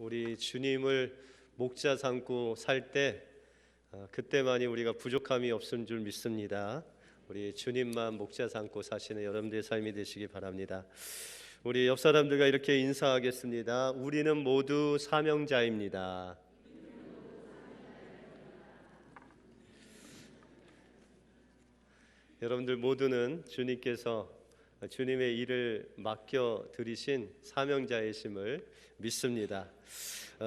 우리 주님을 목자 삼고 살 때 그때만이 우리가 부족함이 없는 줄 믿습니다. 우리 주님만 목자 삼고 사시는 여러분들의 삶이 되시기 바랍니다. 우리 옆 사람들과 이렇게 인사하겠습니다. 우리는 모두 사명자입니다. 여러분들 모두는 주님께서 주님의 일을 맡겨 드리신 사명자이심을 믿습니다.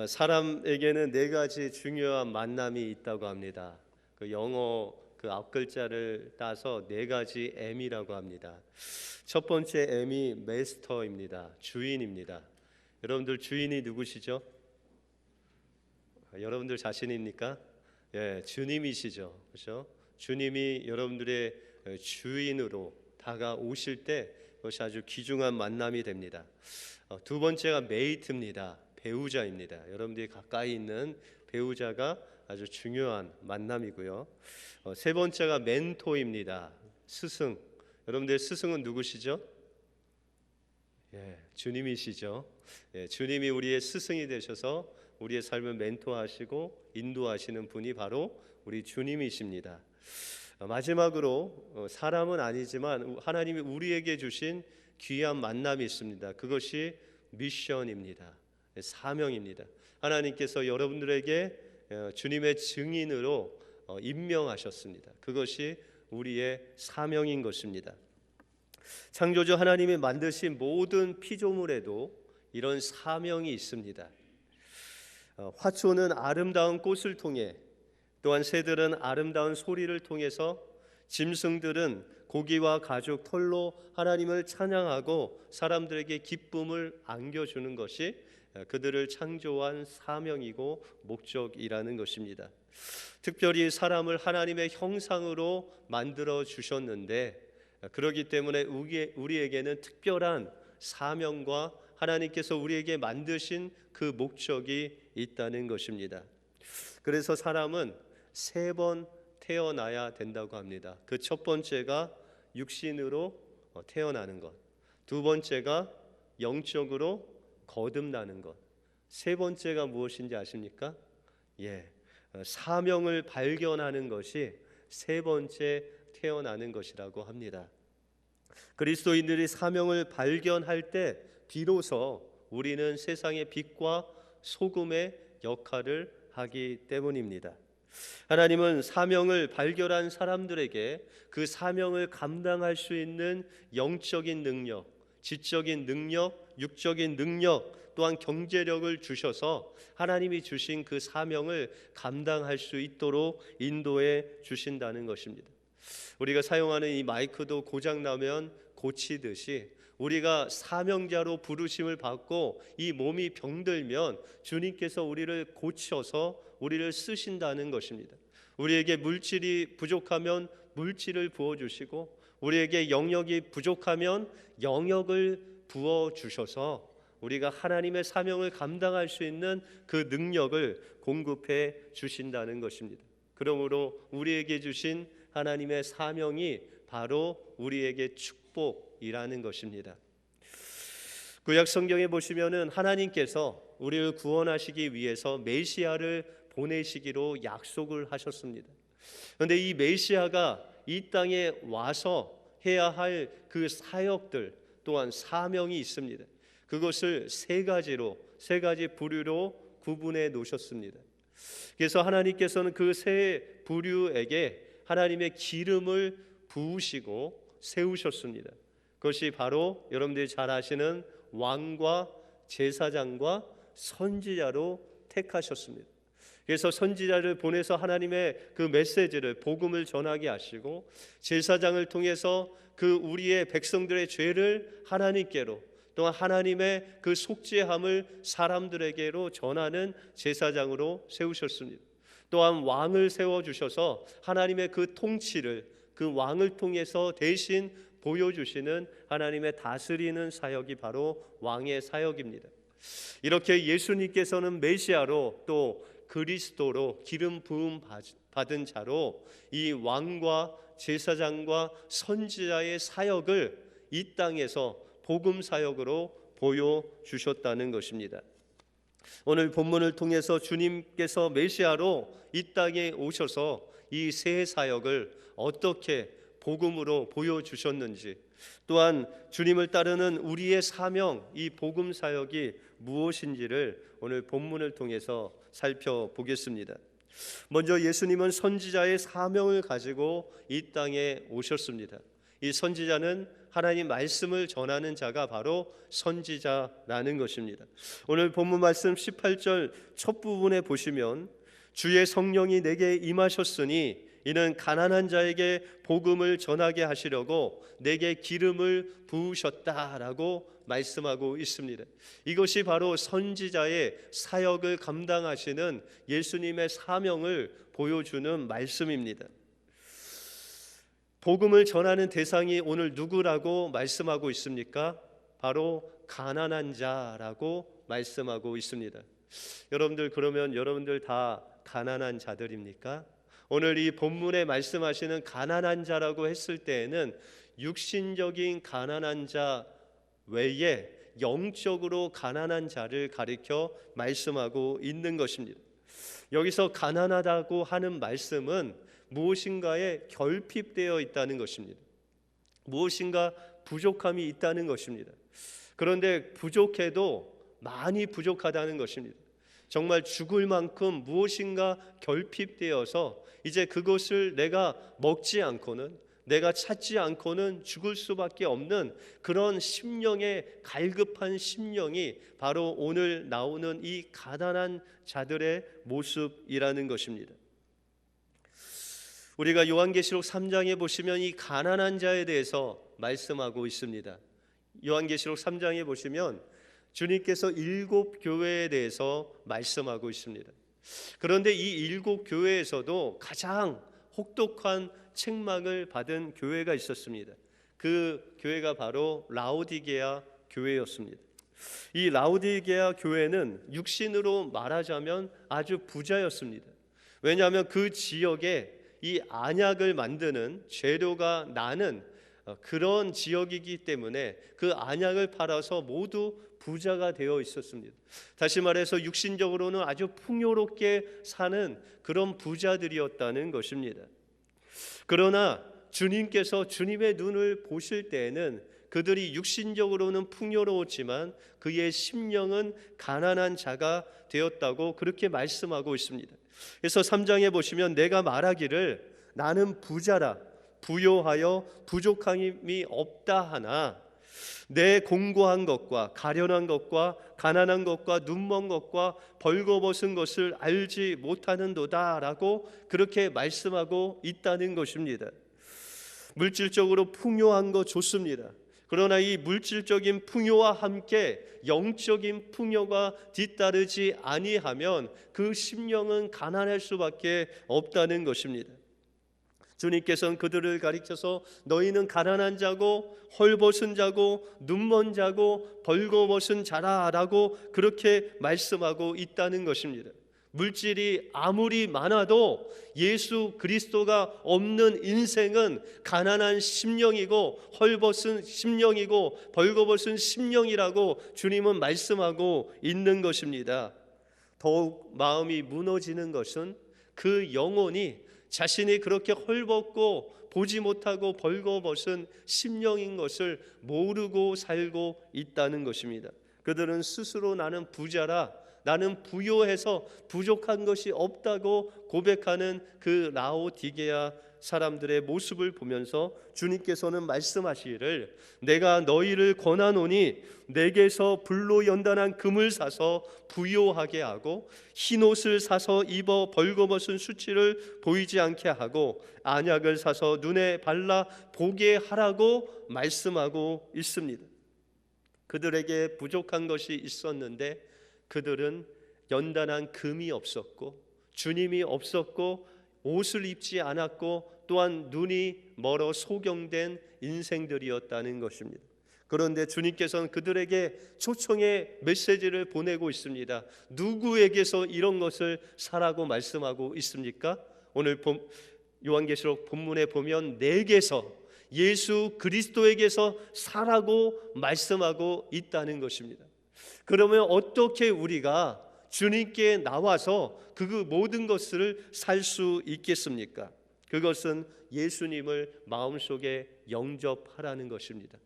사람에게는 네 가지 중요한 만남이 있다고 합니다. 그 영어 그 앞글자를 따서 네 가지 M이라고 합니다. 첫 번째 M이 마스터입니다. 주인입니다. 여러분들 주인이 누구시죠? 여러분들 자신입니까? 예, 주님이시죠. 그렇죠? 주님이 여러분들의 주인으로 다가오실 때 그것이 아주 귀중한 만남이 됩니다. 두 번째가 메이트입니다. 배우자입니다. 여러분들이 가까이 있는 배우자가 아주 중요한 만남이고요. 세 번째가 멘토입니다. 스승. 여러분들의 스승은 누구시죠? 예, 주님이시죠. 예, 주님이 우리의 스승이 되셔서 우리의 삶을 멘토하시고 인도하시는 분이 바로 우리 주님이십니다. 마지막으로 사람은 아니지만 하나님이 우리에게 주신 귀한 만남이 있습니다. 그것이 미션입니다. 사명입니다. 하나님께서 여러분들에게 주님의 증인으로 임명하셨습니다. 그것이 우리의 사명인 것입니다. 창조주 하나님이 만드신 모든 피조물에도 이런 사명이 있습니다. 화초는 아름다운 꽃을 통해, 또한 새들은 아름다운 소리를 통해서, 짐승들은 고기와 가죽, 털로 하나님을 찬양하고 사람들에게 기쁨을 안겨주는 것이 그들을 창조한 사명이고 목적이라는 것입니다. 특별히 사람을 하나님의 형상으로 만들어 주셨는데, 그렇기 때문에 우리에게는 특별한 사명과 하나님께서 우리에게 만드신 그 목적이 있다는 것입니다. 그래서 사람은 3번 태어나야 된다고 합니다. 그 첫 번째가 육신으로 태어나는 것, 두 번째가 영적으로 거듭나는 것, 세 번째가 무엇인지 아십니까? 예, 사명을 발견하는 것이 세 번째 태어나는 것이라고 합니다. 그리스도인들이 사명을 발견할 때 비로소 우리는 세상의 빛과 소금의 역할을 하기 때문입니다. 하나님은 사명을 발견한 사람들에게 그 사명을 감당할 수 있는 영적인 능력, 지적인 능력, 육적인 능력, 또한 경제력을 주셔서 하나님이 주신 그 사명을 감당할 수 있도록 인도해 주신다는 것입니다. 우리가 사용하는 이 마이크도 고장나면 고치듯이 우리가 사명자로 부르심을 받고 이 몸이 병들면 주님께서 우리를 고쳐서 우리를 쓰신다는 것입니다. 우리에게 물질이 부족하면 물질을 부어주시고, 우리에게 영역이 부족하면 영역을 부어주셔서 우리가 하나님의 사명을 감당할 수 있는 그 능력을 공급해 주신다는 것입니다. 그러므로 우리에게 주신 하나님의 사명이 바로 우리에게 축복이라는 것입니다. 구약 성경에 보시면은 하나님께서 우리를 구원하시기 위해서 메시아를 보내시기로 약속을 하셨습니다. 그런데 이 메시아가 이 땅에 와서 해야 할 그 사역들 또한 사명이 있습니다. 그것을 세 가지 부류로 구분해 놓으셨습니다. 그래서 하나님께서는 그 세 부류에게 하나님의 기름을 부으시고 세우셨습니다. 그것이 바로 여러분들이 잘 아시는 왕과 제사장과 선지자로 택하셨습니다. 그래서 선지자를 보내서 하나님의 그 메시지를, 복음을 전하게 하시고, 제사장을 통해서 그 우리의 백성들의 죄를 하나님께로, 또한 하나님의 그 속죄함을 사람들에게로 전하는 제사장으로 세우셨습니다. 또한 왕을 세워주셔서 하나님의 그 통치를 그 왕을 통해서 대신 보여주시는 하나님의 다스리는 사역이 바로 왕의 사역입니다. 이렇게 예수님께서는 메시아로 또 그리스도로 기름 부음 받은 자로 이 왕과 제사장과 선지자의 사역을 이 땅에서 복음 사역으로 보여주셨다는 것입니다. 오늘 본문을 통해서 주님께서 메시아로 이 땅에 오셔서 이 새 사역을 어떻게 복음으로 보여주셨는지, 또한 주님을 따르는 우리의 사명, 이 복음 사역이 무엇인지를 오늘 본문을 통해서 살펴보겠습니다. 먼저 예수님은 선지자의 사명을 가지고 이 땅에 오셨습니다. 이 선지자는 하나님 말씀을 전하는 자가 바로 선지자라는 것입니다. 오늘 본문 말씀 18절 첫 부분에 보시면 주의 성령이 내게 임하셨으니 이는 가난한 자에게 복음을 전하게 하시려고 내게 기름을 부으셨다라고 말씀하고 있습니다. 이것이 바로 선지자의 사역을 감당하시는 예수님의 사명을 보여주는 말씀입니다. 복음을 전하는 대상이 오늘 누구라고 말씀하고 있습니까? 바로 가난한 자라고 말씀하고 있습니다. 여러분들, 그러면 여러분들 다 가난한 자들입니까? 오늘 이 본문에 말씀하시는 가난한 자라고 했을 때에는 육신적인 가난한 자 외에 영적으로 가난한 자를 가리켜 말씀하고 있는 것입니다. 여기서 가난하다고 하는 말씀은 무엇인가에 결핍되어 있다는 것입니다. 무엇인가 부족함이 있다는 것입니다. 그런데 부족해도 많이 부족하다는 것입니다. 정말 죽을 만큼 무엇인가 결핍되어서 이제 그것을 내가 먹지 않고는, 내가 찾지 않고는 죽을 수밖에 없는 그런 심령의 갈급한 심령이 바로 오늘 나오는 이 가난한 자들의 모습이라는 것입니다. 우리가 요한계시록 3장에 보시면 이 가난한 자에 대해서 말씀하고 있습니다. 요한계시록 3장에 보시면 주님께서 7 교회에 대해서 말씀하고 있습니다. 그런데 이 7 교회에서도 가장 혹독한 책망을 받은 교회가 있었습니다. 그 교회가 바로 라오디게아 교회였습니다. 이 라오디게아 교회는 육신으로 말하자면 아주 부자였습니다. 왜냐하면 그 지역에 이 안약을 만드는 재료가 나는 그런 지역이기 때문에 그 안약을 팔아서 모두 부자가 되어 있었습니다. 다시 말해서 육신적으로는 아주 풍요롭게 사는 그런 부자들이었다는 것입니다. 그러나 주님께서 주님의 눈을 보실 때에는 그들이 육신적으로는 풍요로웠지만 그의 심령은 가난한 자가 되었다고 그렇게 말씀하고 있습니다. 그래서 3장에 보시면 내가 말하기를 나는 부자라 부요하여 부족함이 없다 하나 내 공고한 것과 가련한 것과 가난한 것과 눈먼 것과 벌거벗은 것을 알지 못하는도다 라고 그렇게 말씀하고 있다는 것입니다. 물질적으로 풍요한 거 좋습니다. 그러나 이 물질적인 풍요와 함께 영적인 풍요가 뒤따르지 아니하면 그 심령은 가난할 수밖에 없다는 것입니다. 주님께서는 그들을 가리켜서 너희는 가난한 자고 헐벗은 자고 눈먼 자고 벌거벗은 자라라고 그렇게 말씀하고 있다는 것입니다. 물질이 아무리 많아도 예수 그리스도가 없는 인생은 가난한 심령이고 헐벗은 심령이고 벌거벗은 심령이라고 주님은 말씀하고 있는 것입니다. 더욱 마음이 무너지는 것은 그 영혼이 자신이 그렇게 헐벗고 보지 못하고 벌거벗은 심령인 것을 모르고 살고 있다는 것입니다. 그들은 스스로 나는 부자라, 나는 부요해서 부족한 것이 없다고 고백하는 그 라오디게아 사람들의 모습을 보면서 주님께서는 말씀하시기를 내가 너희를 권하노니 내게서 불로 연단한 금을 사서 부요하게 하고 흰옷을 사서 입어 벌거벗은 수치를 보이지 않게 하고 안약을 사서 눈에 발라 보게 하라고 말씀하고 있습니다. 그들에게 부족한 것이 있었는데 그들은 연단한 금이 없었고 주님이 없었고 옷을 입지 않았고 또한 눈이 멀어 소경된 인생들이었다는 것입니다. 그런데 주님께서는 그들에게 초청의 메시지를 보내고 있습니다. 누구에게서 이런 것을 사라고 말씀하고 있습니까? 오늘 요한계시록 본문에 보면 내게서 예수 그리스도에게서 사라고 말씀하고 있다는 것입니다. 그러면 어떻게 우리가 주님께 나와서 그 모든 것을 살 수 있겠습니까? 그것은 예수님을 마음속에 영접하라는 것입니다.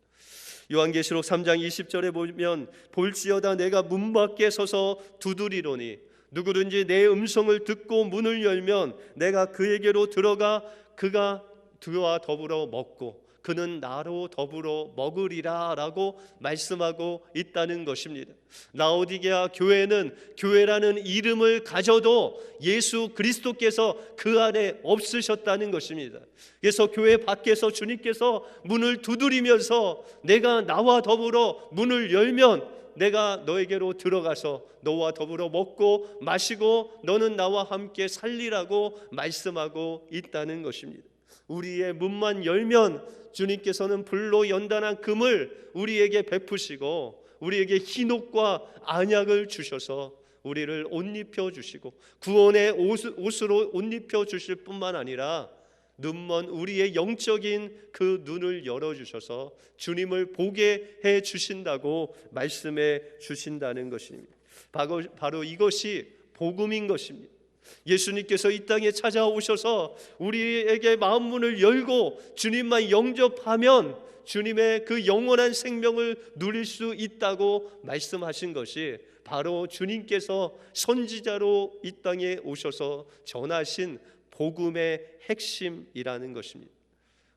요한계시록 3장 20절에 보면 볼지어다 내가 문 밖에 서서 두드리노니 누구든지 내 음성을 듣고 문을 열면 내가 그에게로 들어가 그와 더불어 먹고 그는 나로 더불어 먹으리라 라고 말씀하고 있다는 것입니다. 라오디게아 교회는 교회라는 이름을 가져도 예수 그리스도께서 그 안에 없으셨다는 것입니다. 그래서 교회 밖에서 주님께서 문을 두드리면서 내가 나와 더불어 문을 열면 내가 너에게로 들어가서 너와 더불어 먹고 마시고 너는 나와 함께 살리라고 말씀하고 있다는 것입니다. 우리의 문만 열면 주님께서는 불로 연단한 금을 우리에게 베푸시고 우리에게 흰옷과 안약을 주셔서 우리를 옷 입혀 주시고 구원의 옷으로 옷 입혀 주실 뿐만 아니라 눈먼 우리의 영적인 그 눈을 열어주셔서 주님을 보게 해 주신다고 말씀해 주신다는 것입니다. 바로 이것이 복음인 것입니다. 예수님께서 이 땅에 찾아오셔서 우리에게 마음문을 열고 주님만 영접하면 주님의 그 영원한 생명을 누릴 수 있다고 말씀하신 것이 바로 주님께서 선지자로 이 땅에 오셔서 전하신 복음의 핵심이라는 것입니다.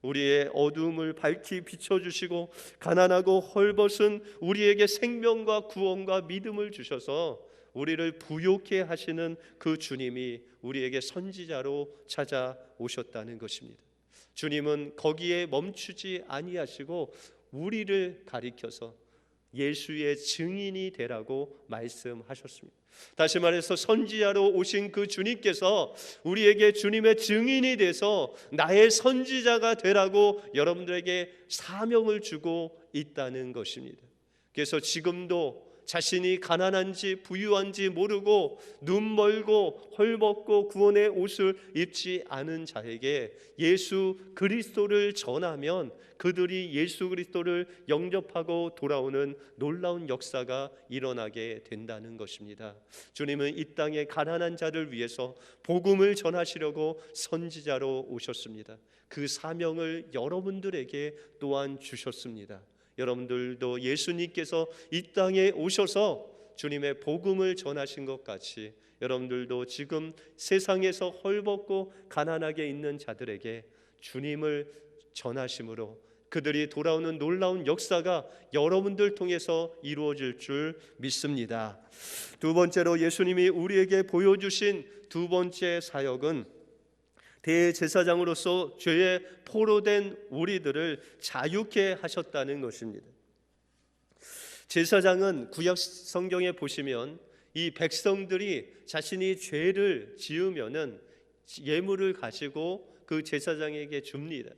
우리의 어두움을 밝히 비춰주시고 가난하고 헐벗은 우리에게 생명과 구원과 믿음을 주셔서 우리를 부요케 하시는 그 주님이 우리에게 선지자로 찾아오셨다는 것입니다. 주님은 거기에 멈추지 아니하시고 우리를 가리켜서 예수의 증인이 되라고 말씀하셨습니다. 다시 말해서 선지자로 오신 그 주님께서 우리에게 주님의 증인이 돼서 나의 선지자가 되라고 여러분들에게 사명을 주고 있다는 것입니다. 그래서 지금도 자신이 가난한지 부유한지 모르고 눈 멀고 헐벗고 구원의 옷을 입지 않은 자에게 예수 그리스도를 전하면 그들이 예수 그리스도를 영접하고 돌아오는 놀라운 역사가 일어나게 된다는 것입니다. 주님은 이 땅의 가난한 자를 위해서 복음을 전하시려고 선지자로 오셨습니다. 그 사명을 여러분들에게 또한 주셨습니다. 여러분들도 예수님께서 이 땅에 오셔서 주님의 복음을 전하신 것 같이 여러분들도 지금 세상에서 헐벗고 가난하게 있는 자들에게 주님을 전하심으로 그들이 돌아오는 놀라운 역사가 여러분들 통해서 이루어질 줄 믿습니다. 두 번째로 예수님이 우리에게 보여주신 두 번째 사역은 대제사장으로서 죄에 포로된 우리들을 자유케 하셨다는 것입니다. 제사장은 구약 성경에 보시면 이 백성들이 자신이 죄를 지으면은 예물을 가지고 그 제사장에게 줍니다.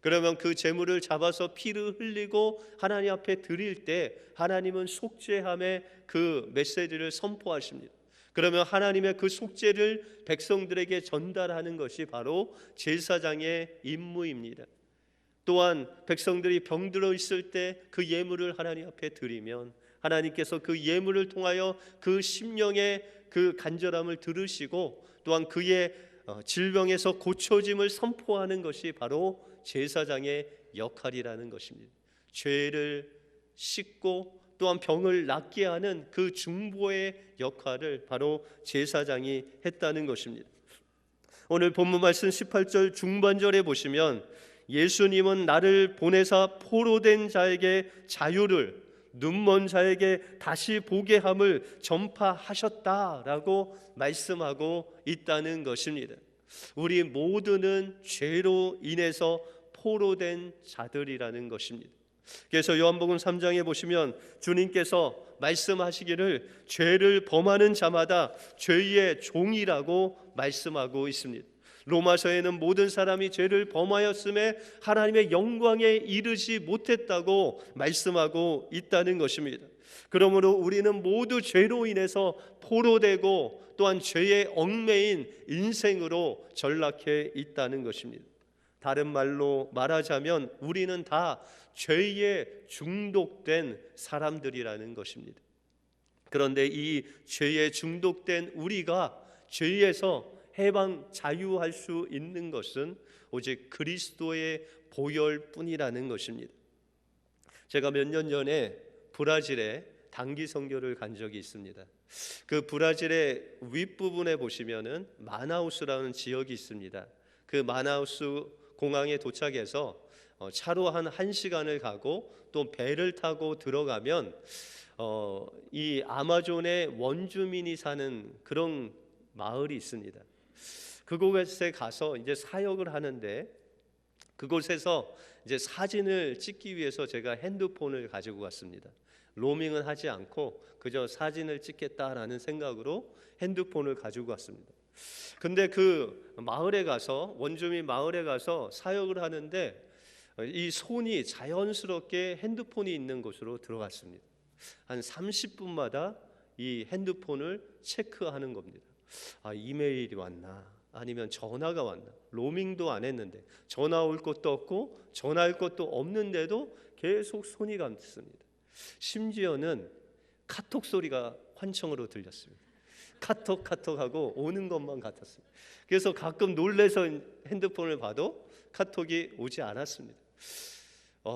그러면 그 제물을 잡아서 피를 흘리고 하나님 앞에 드릴 때 하나님은 속죄함의 그 메시지를 선포하십니다. 그러면 하나님의 그 속죄를 백성들에게 전달하는 것이 바로 제사장의 임무입니다. 또한 백성들이 병들어 있을 때 그 예물을 하나님 앞에 드리면 하나님께서 그 예물을 통하여 그 심령의 그 간절함을 들으시고 또한 그의 질병에서 고쳐짐을 선포하는 것이 바로 제사장의 역할이라는 것입니다. 죄를 씻고 또한 병을 낫게 하는 그 중보의 역할을 바로 제사장이 했다는 것입니다. 오늘 본문 말씀 18절 중반절에 보시면 예수님은 나를 보내사 포로된 자에게 자유를 눈먼 자에게 다시 보게 함을 전파하셨다라고 말씀하고 있다는 것입니다. 우리 모두는 죄로 인해서 포로된 자들이라는 것입니다. 그래서 요한복음 3장에 보시면 주님께서 말씀하시기를 죄를 범하는 자마다 죄의 종이라고 말씀하고 있습니다. 로마서에는 모든 사람이 죄를 범하였음에 하나님의 영광에 이르지 못했다고 말씀하고 있다는 것입니다. 그러므로 우리는 모두 죄로 인해서 포로되고 또한 죄에 얽매인 인생으로 전락해 있다는 것입니다. 다른 말로 말하자면 우리는 다 죄에 중독된 사람들이라는 것입니다. 그런데 이 죄에 중독된 우리가 죄에서 해방 자유할 수 있는 것은 오직 그리스도의 보혈뿐이라는 것입니다. 제가 몇 년 전에 브라질에 단기 선교를 간 적이 있습니다. 그 브라질의 윗부분에 보시면은 마나우스라는 지역이 있습니다. 그 마나우스 공항에 도착해서 차로 한 1시간을 가고 또 배를 타고 들어가면 이 아마존의 원주민이 사는 그런 마을이 있습니다. 그곳에 가서 이제 사역을 하는데, 그곳에서 이제 사진을 찍기 위해서 제가 핸드폰을 가지고 갔습니다. 로밍은 하지 않고 그저 사진을 찍겠다라는 생각으로 핸드폰을 가지고 갔습니다. 근데 그 마을에 가서, 원주민 마을에 가서 사역을 하는데 이 손이 자연스럽게 핸드폰이 있는 곳으로 들어갔습니다. 한 30분마다 이 핸드폰을 체크하는 겁니다. 이메일이 왔나, 아니면 전화가 왔나. 로밍도 안 했는데 전화 올 것도 없고 전화할 것도 없는데도 계속 손이 갔습니다. 심지어는 카톡 소리가 환청으로 들렸습니다. 카톡하고 오는 것만 같았습니다. 그래서 가끔 놀래서 핸드폰을 봐도 카톡이 오지 않았습니다.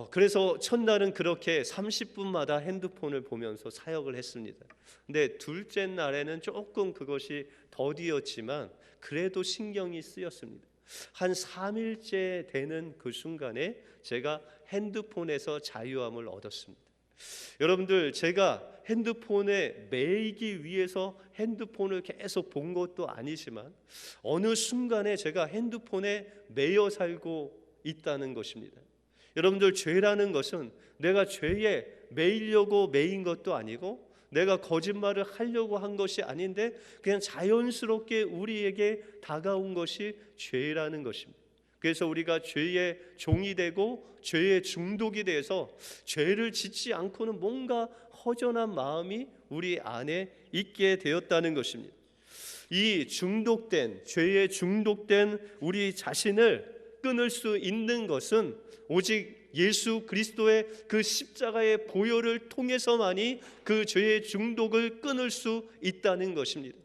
그래서 첫날은 그렇게 30분마다 핸드폰을 보면서 사역을 했습니다. 근데 둘째 날에는 조금 그것이 더디었지만 그래도 신경이 쓰였습니다. 한 3일째 되는 그 순간에 제가 핸드폰에서 자유함을 얻었습니다. 여러분들, 제가 핸드폰에 매이기 위해서 핸드폰을 계속 본 것도 아니지만 어느 순간에 제가 핸드폰에 매여 살고 있다는 것입니다. 여러분들, 죄라는 것은 내가 죄에 매이려고 매인 것도 아니고 내가 거짓말을 하려고 한 것이 아닌데 그냥 자연스럽게 우리에게 다가온 것이 죄라는 것입니다. 그래서 우리가 죄의 종이 되고 죄의 중독이 돼서 죄를 짓지 않고는 뭔가 허전한 마음이 우리 안에 있게 되었다는 것입니다. 이 죄에 중독된 우리 자신을 끊을 수 있는 것은 오직 예수 그리스도의 그 십자가의 보혈을 통해서만이 그 죄의 중독을 끊을 수 있다는 것입니다.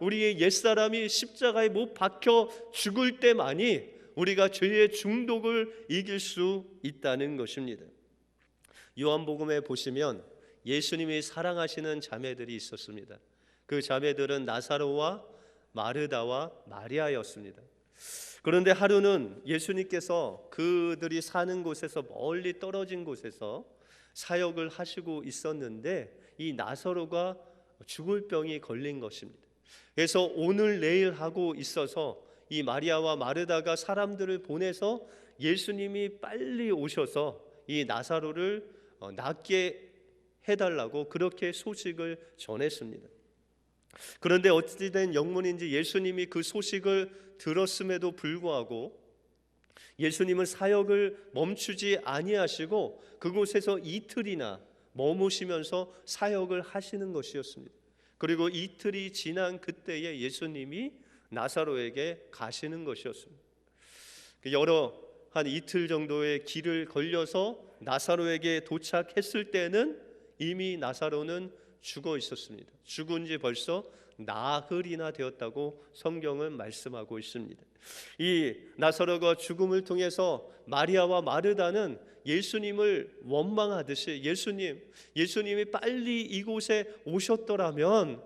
우리의 옛사람이 십자가에 못 박혀 죽을 때만이 우리가 죄의 중독을 이길 수 있다는 것입니다. 요한복음에 보시면 예수님이 사랑하시는 자매들이 있었습니다. 그 자매들은 나사로와 마르다와 마리아였습니다. 그런데 하루는 예수님께서 그들이 사는 곳에서 멀리 떨어진 곳에서 사역을 하시고 있었는데 이 나사로가 죽을 병이 걸린 것입니다. 그래서 오늘 내일 하고 있어서 이 마리아와 마르다가 사람들을 보내서 예수님이 빨리 오셔서 이 나사로를 낫게 해달라고 그렇게 소식을 전했습니다. 그런데 어찌된 영문인지 예수님이 그 소식을 들었음에도 불구하고 예수님은 사역을 멈추지 아니하시고 그곳에서 이틀이나 머무시면서 사역을 하시는 것이었습니다. 그리고 이틀이 지난 그때에 예수님이 나사로에게 가시는 것이었습니다. 한 이틀 정도의 길을 걸려서 나사로에게 도착했을 때는 이미 나사로는 죽어 있었습니다. 죽은 지 벌써 나흘이나 되었다고 성경은 말씀하고 있습니다. 이 나사로가 죽음을 통해서 마리아와 마르다는 예수님을 원망하듯이 예수님이 빨리 이곳에 오셨더라면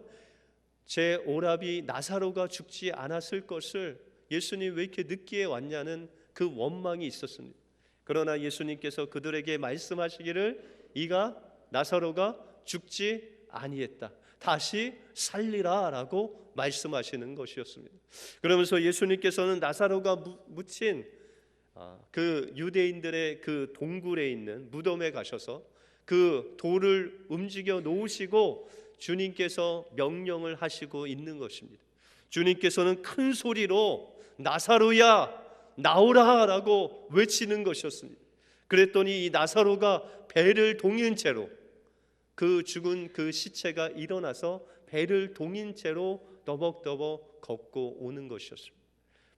제 오라비 나사로가 죽지 않았을 것을 예수님 왜 이렇게 늦게 왔냐는 그 원망이 있었습니다. 그러나 예수님께서 그들에게 말씀하시기를 나사로가 죽지 아니했다, 다시 살리라 라고 말씀하시는 것이었습니다. 그러면서 예수님께서는 나사로가 묻힌 그 유대인들의 그 동굴에 있는 무덤에 가셔서 그 돌을 움직여 놓으시고 주님께서 명령을 하시고 있는 것입니다. 주님께서는 큰 소리로 나사로야 나오라 라고 외치는 것이었습니다. 그랬더니 이 나사로가 배를 동인 채로, 그 죽은 그 시체가 일어나서 배를 동인 채로 더벅더벅 걷고 오는 것이었습니다.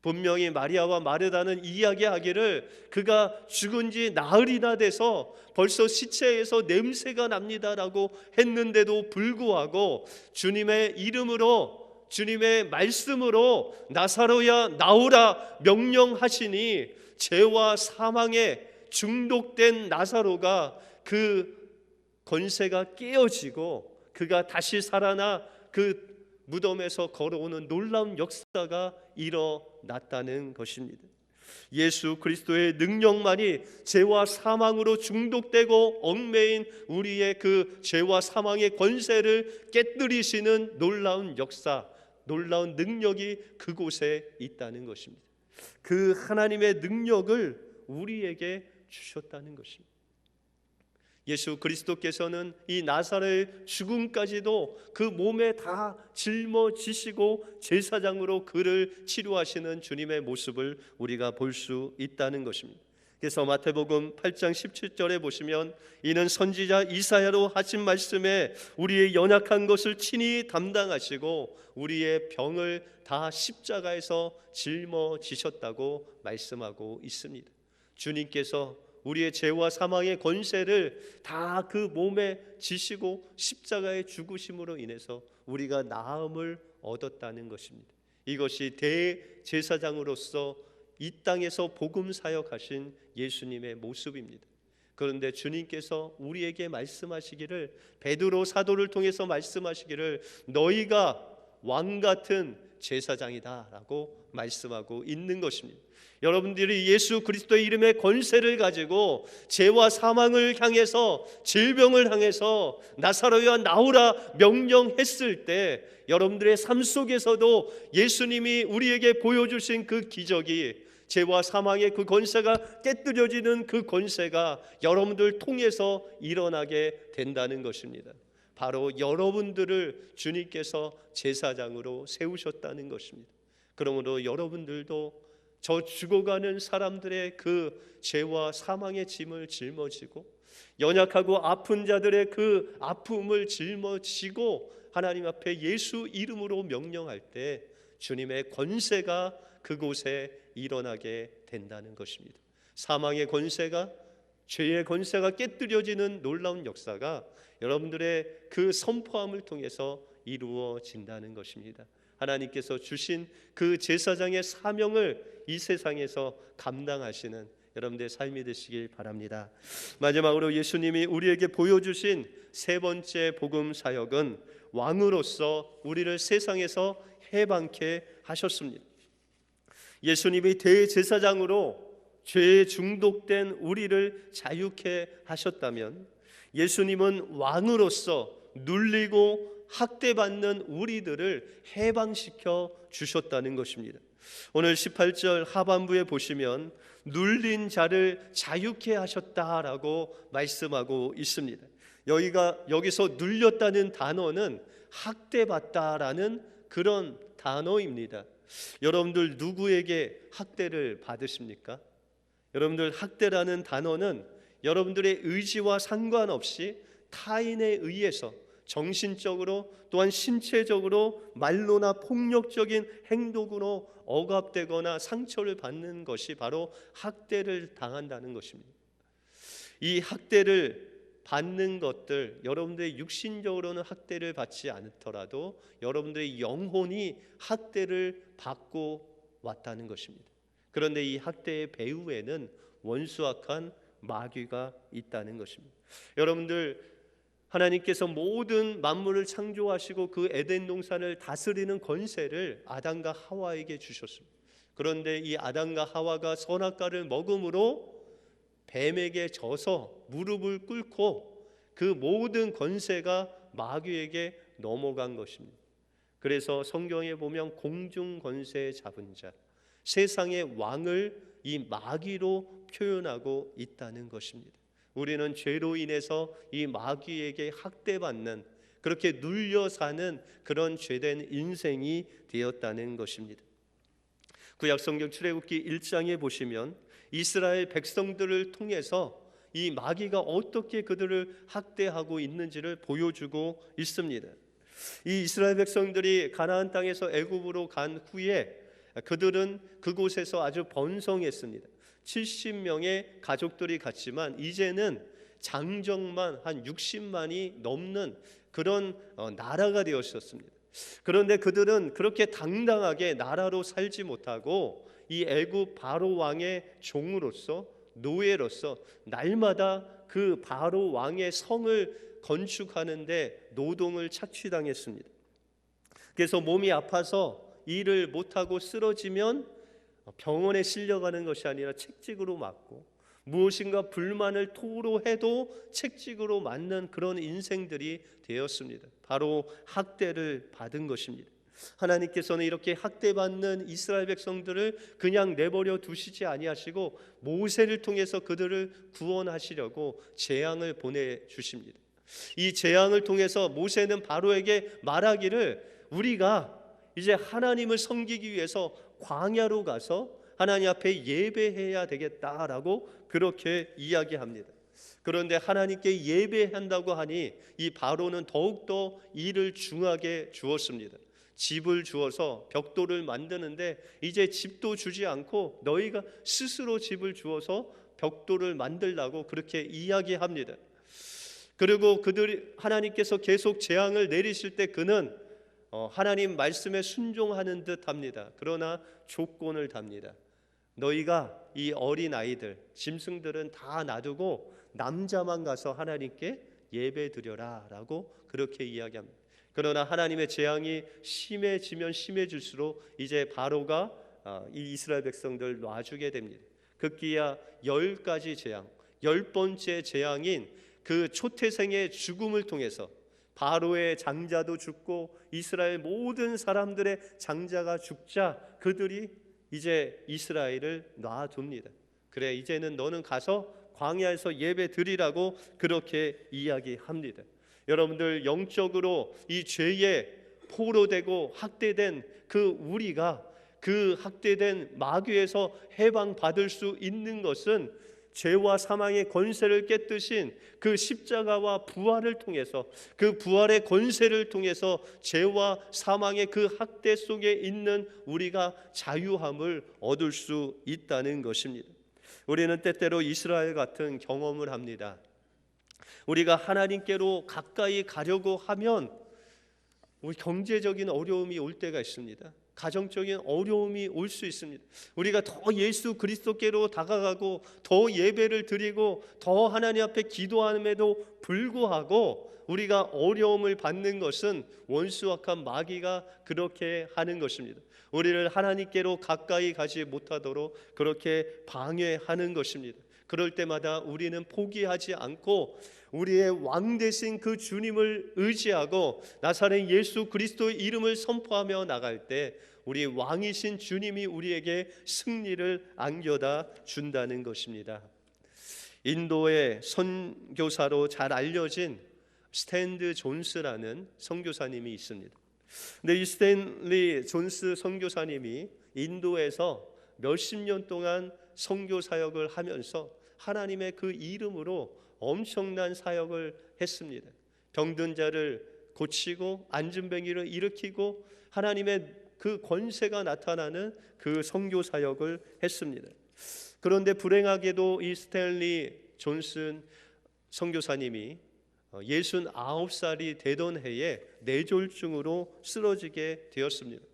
분명히 마리아와 마르다는 이야기하기를 그가 죽은 지 나흘이나 돼서 벌써 시체에서 냄새가 납니다라고 했는데도 불구하고 주님의 이름으로, 주님의 말씀으로 나사로야 나오라 명령하시니 죄와 사망에 중독된 나사로가 그 권세가 깨어지고 그가 다시 살아나 그 무덤에서 걸어오는 놀라운 역사가 일어났다는 것입니다. 예수 그리스도의 능력만이 죄와 사망으로 중독되고 얽매인 우리의 그 죄와 사망의 권세를 깨뜨리시는 놀라운 역사, 놀라운 능력이 그곳에 있다는 것입니다. 그 하나님의 능력을 우리에게 주셨다는 것입니다. 예수 그리스도께서는 이 나사로의 죽음까지도 그 몸에 다 짊어지시고 제사장으로 그를 치료하시는 주님의 모습을 우리가 볼 수 있다는 것입니다. 그래서 마태복음 8장 17절에 보시면 이는 선지자 이사야로 하신 말씀에 우리의 연약한 것을 친히 담당하시고 우리의 병을 다 십자가에서 짊어지셨다고 말씀하고 있습니다. 주님께서 우리의 죄와 사망의 권세를 다 그 몸에 지시고 십자가의 죽으심으로 인해서 우리가 나음을 얻었다는 것입니다. 이것이 대제사장으로서 이 땅에서 복음 사역하신 예수님의 모습입니다. 그런데 주님께서 우리에게 말씀하시기를, 베드로 사도를 통해서 말씀하시기를 너희가 왕 같은 제사장이다 라고 말씀하고 있는 것입니다. 여러분들이 예수 그리스도의 이름의 권세를 가지고 죄와 사망을 향해서, 질병을 향해서 나사로야 나오라 명령했을 때 여러분들의 삶 속에서도 예수님이 우리에게 보여주신 그 기적이, 죄와 사망의 그 권세가 깨뜨려지는 그 권세가 여러분들 통해서 일어나게 된다는 것입니다. 바로 여러분들을 주님께서 제사장으로 세우셨다는 것입니다. 그러므로 여러분들도 저 죽어가는 사람들의 그 죄와 사망의 짐을 짊어지고 연약하고 아픈 자들의 그 아픔을 짊어지고 하나님 앞에 예수 이름으로 명령할 때 주님의 권세가 그곳에 일어나게 된다는 것입니다. 사망의 권세가, 죄의 권세가 깨뜨려지는 놀라운 역사가 여러분들의 그 선포함을 통해서 이루어진다는 것입니다. 하나님께서 주신 그 제사장의 사명을 이 세상에서 감당하시는 여러분들의 삶이 되시길 바랍니다. 마지막으로 예수님이 우리에게 보여주신 세 번째 복음 사역은 왕으로서 우리를 세상에서 해방케 하셨습니다. 예수님이 대제사장으로 죄에 중독된 우리를 자유케 하셨다면 예수님은 왕으로서 눌리고 학대받는 우리들을 해방시켜 주셨다는 것입니다. 오늘 18절 하반부에 보시면 눌린 자를 자유케 하셨다라고 말씀하고 있습니다. 여기서 눌렸다는 단어는 학대받다라는 그런 단어입니다. 여러분들 누구에게 학대를 받으십니까? 여러분들 학대라는 단어는 여러분들의 의지와 상관없이 타인에 의해서 정신적으로 또한 신체적으로 말로나 폭력적인 행동으로 억압되거나 상처를 받는 것이 바로 학대를 당한다는 것입니다. 이 학대를 받는 것들, 여러분들의 육신적으로는 학대를 받지 않더라도 여러분들의 영혼이 학대를 받고 왔다는 것입니다. 그런데 이 학대의 배후에는 원수악한 마귀가 있다는 것입니다. 여러분들, 하나님께서 모든 만물을 창조하시고 그 에덴 동산을 다스리는 권세를 아담과 하와에게 주셨습니다. 그런데 이 아담과 하와가 선악과를 먹음으로 뱀에게 져서 무릎을 꿇고 그 모든 권세가 마귀에게 넘어간 것입니다. 그래서 성경에 보면 공중 권세 잡은 자, 세상의 왕을 이 마귀로 표현하고 있다는 것입니다. 우리는 죄로 인해서 이 마귀에게 학대받는, 그렇게 눌려 사는 그런 죄된 인생이 되었다는 것입니다. 구약성경 출애굽기 1장에 보시면 이스라엘 백성들을 통해서 이 마귀가 어떻게 그들을 학대하고 있는지를 보여주고 있습니다. 이 이스라엘 백성들이 가나안 땅에서 애굽으로 간 후에 그들은 그곳에서 아주 번성했습니다. 70명의 가족들이 갔지만 이제는 장정만 한 60만이 넘는 그런 나라가 되었었습니다. 그런데 그들은 그렇게 당당하게 나라로 살지 못하고 이 애굽 바로 왕의 종으로서, 노예로서 날마다 그 바로 왕의 성을 건축하는데 노동을 착취당했습니다. 그래서 몸이 아파서 일을 못하고 쓰러지면 병원에 실려가는 것이 아니라 책직으로 맞고, 무엇인가 불만을 토로해도 책직으로 맞는 그런 인생들이 되었습니다. 바로 학대를 받은 것입니다. 하나님께서는 이렇게 학대받는 이스라엘 백성들을 그냥 내버려 두시지 아니하시고 모세를 통해서 그들을 구원하시려고 재앙을 보내주십니다. 이 재앙을 통해서 모세는 바로에게 말하기를, 우리가 이제 하나님을 섬기기 위해서 광야로 가서 하나님 앞에 예배해야 되겠다라고 그렇게 이야기합니다. 그런데 하나님께 예배한다고 하니 이 바로는 더욱더 일을 중하게 주었습니다. 집을 주어서 벽돌을 만드는데 이제 집도 주지 않고 너희가 스스로 집을 주어서 벽돌을 만들라고 그렇게 이야기합니다. 그리고 그들이 하나님께서 계속 재앙을 내리실 때 그는 하나님 말씀에 순종하는 듯 합니다. 그러나 조건을 답니다. 너희가 이 어린 아이들, 짐승들은 다 놔두고 남자만 가서 하나님께 예배 드려라 라고 그렇게 이야기합니다. 그러나 하나님의 재앙이 심해지면 심해질수록 이제 바로가 이 이스라엘 백성들 놔주게 됩니다. 급기야 10가지 재앙, 10번째 재앙인 그 초태생의 죽음을 통해서 바로의 장자도 죽고 이스라엘 모든 사람들의 장자가 죽자 그들이 이제 이스라엘을 놔둡니다. 그래, 이제는 너는 가서 광야에서 예배 드리라고 그렇게 이야기합니다. 여러분들, 영적으로 이 죄에 포로되고 학대된 그 우리가 그 학대된 마귀에서 해방받을 수 있는 것은 죄와 사망의 권세를 깨뜨신 그 십자가와 부활을 통해서, 그 부활의 권세를 통해서 죄와 사망의 그 학대 속에 있는 우리가 자유함을 얻을 수 있다는 것입니다. 우리는 때때로 이스라엘 같은 경험을 합니다. 우리가 하나님께로 가까이 가려고 하면 우리 경제적인 어려움이 올 때가 있습니다. 가정적인 어려움이 올 수 있습니다. 우리가 더 예수 그리스도께로 다가가고 더 예배를 드리고 더 하나님 앞에 기도함에도 불구하고 우리가 어려움을 받는 것은 원수악한 마귀가 그렇게 하는 것입니다. 우리를 하나님께로 가까이 가지 못하도록 그렇게 방해하는 것입니다. 그럴 때마다 우리는 포기하지 않고 우리의 왕 되신 그 주님을 의지하고 나사렛 예수 그리스도의 이름을 선포하며 나갈 때 우리 왕이신 주님이 우리에게 승리를 안겨다 준다는 것입니다. 인도의 선교사로 잘 알려진 스탠드 존스라는 선교사님이 있습니다. 근데 이 스탠리 존스 선교사님이 인도에서 몇십 년 동안 선교 사역을 하면서 하나님의 그 이름으로 엄청난 사역을 했습니다. 병든 자를 고치고 안진뱅이를 일으키고 하나님의 그 권세가 나타나는 그 선교 사역을 했습니다. 그런데 불행하게도 이 스탠리 존슨 선교사님이 69살이 되던 해에 뇌졸중으로 쓰러지게 되었습니다.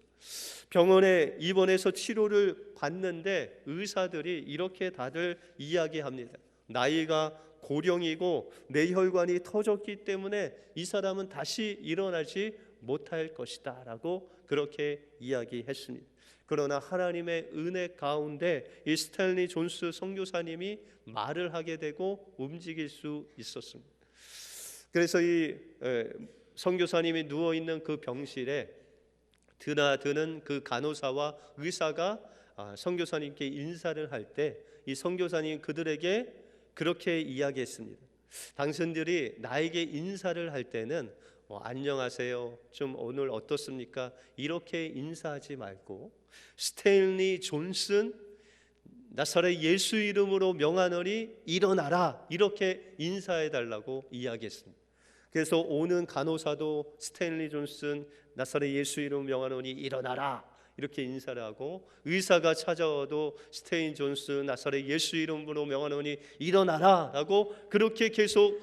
병원에 입원해서 치료를 받는데 의사들이 이렇게 다들 이야기합니다. 나이가 고령이고 뇌혈관이 터졌기 때문에 이 사람은 다시 일어나지 못할 것이다 라고 그렇게 이야기했습니다. 그러나 하나님의 은혜 가운데 이 스탠리 존스 선교사님이 말을 하게 되고 움직일 수 있었습니다. 그래서 이 선교사님이 누워있는 그 병실에 드나드는 그 간호사와 의사가 선교사님께 인사를 할 때 이 선교사님 그들에게 그렇게 이야기했습니다. 당신들이 나에게 인사를 할 때는 안녕하세요, 좀 오늘 어떻습니까? 이렇게 인사하지 말고 스탠리 존슨 나사렛 예수 이름으로 명하노니 일어나라 이렇게 인사해 달라고 이야기했습니다. 그래서 오는 간호사도 스탠리 존슨 나사렛 예수 이름으로 명하노니 일어나라 이렇게 인사를 하고, 의사가 찾아와도 스테인 존스 나사렛 예수 이름으로 명하노니 일어나라 라고 그렇게 계속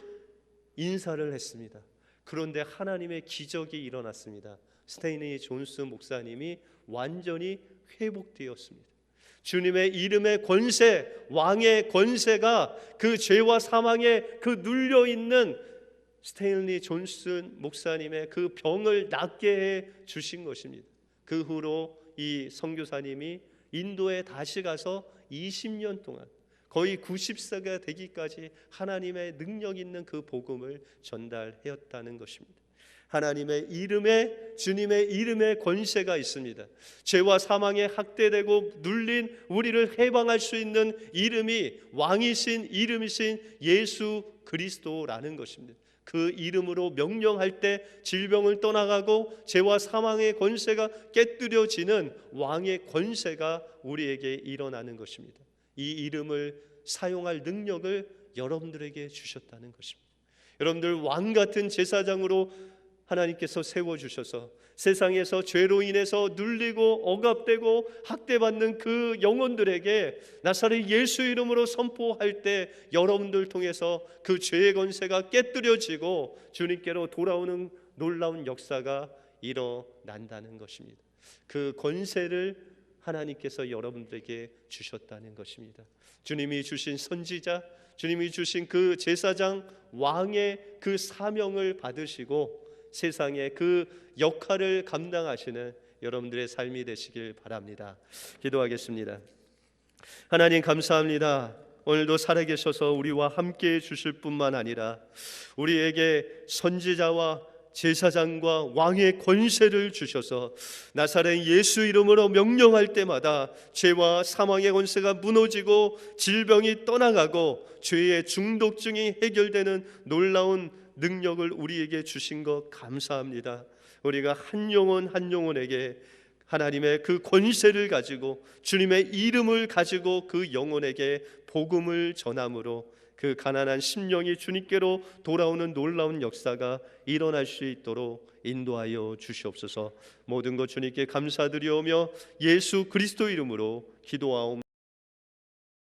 인사를 했습니다. 그런데 하나님의 기적이 일어났습니다. 스테인리 존스 목사님이 완전히 회복되었습니다. 주님의 이름의 권세, 왕의 권세가 그 죄와 사망에 그 눌려있는 스테인리 존슨 목사님의 그 병을 낫게 해 주신 것입니다. 그 후로 이 선교사님이 인도에 다시 가서 20년 동안 거의 90세가 되기까지 하나님의 능력 있는 그 복음을 전달하였다는 것입니다. 하나님의 이름에, 주님의 이름에 권세가 있습니다. 죄와 사망에 학대되고 눌린 우리를 해방할 수 있는 이름이 왕이신 이름이신 예수 그리스도라는 것입니다. 그 이름으로 명령할 때 질병을 떠나가고 죄와 사망의 권세가 깨뜨려지는 왕의 권세가 우리에게 일어나는 것입니다. 이 이름을 사용할 능력을 여러분들에게 주셨다는 것입니다. 여러분들 왕 같은 제사장으로 하나님께서 세워주셔서 세상에서 죄로 인해서 눌리고 억압되고 학대받는 그 영혼들에게 나사렛 예수 이름으로 선포할 때 여러분들 통해서 그 죄의 권세가 깨뜨려지고 주님께로 돌아오는 놀라운 역사가 일어난다는 것입니다. 그 권세를 하나님께서 여러분들에게 주셨다는 것입니다. 주님이 주신 선지자, 주님이 주신 그 제사장, 왕의 그 사명을 받으시고 세상에 그 역할을 감당하시는 여러분들의 삶이 되시길 바랍니다. 기도하겠습니다. 하나님 감사합니다. 오늘도 살아계셔서 우리와 함께해 주실 뿐만 아니라 우리에게 선지자와 제사장과 왕의 권세를 주셔서 나사렛 예수 이름으로 명령할 때마다 죄와 사망의 권세가 무너지고 질병이 떠나가고 죄의 중독증이 해결되는 놀라운 능력을 우리에게 주신 것 감사합니다. 우리가 한 영혼 한 영혼에게 하나님의 그 권세를 가지고 주님의 이름을 가지고 그 영혼에게 복음을 전함으로 그 가난한 심령이 주님께로 돌아오는 놀라운 역사가 일어날 수 있도록 인도하여 주시옵소서. 모든 것 주님께 감사드리오며 예수 그리스도 이름으로 기도하옵나이다.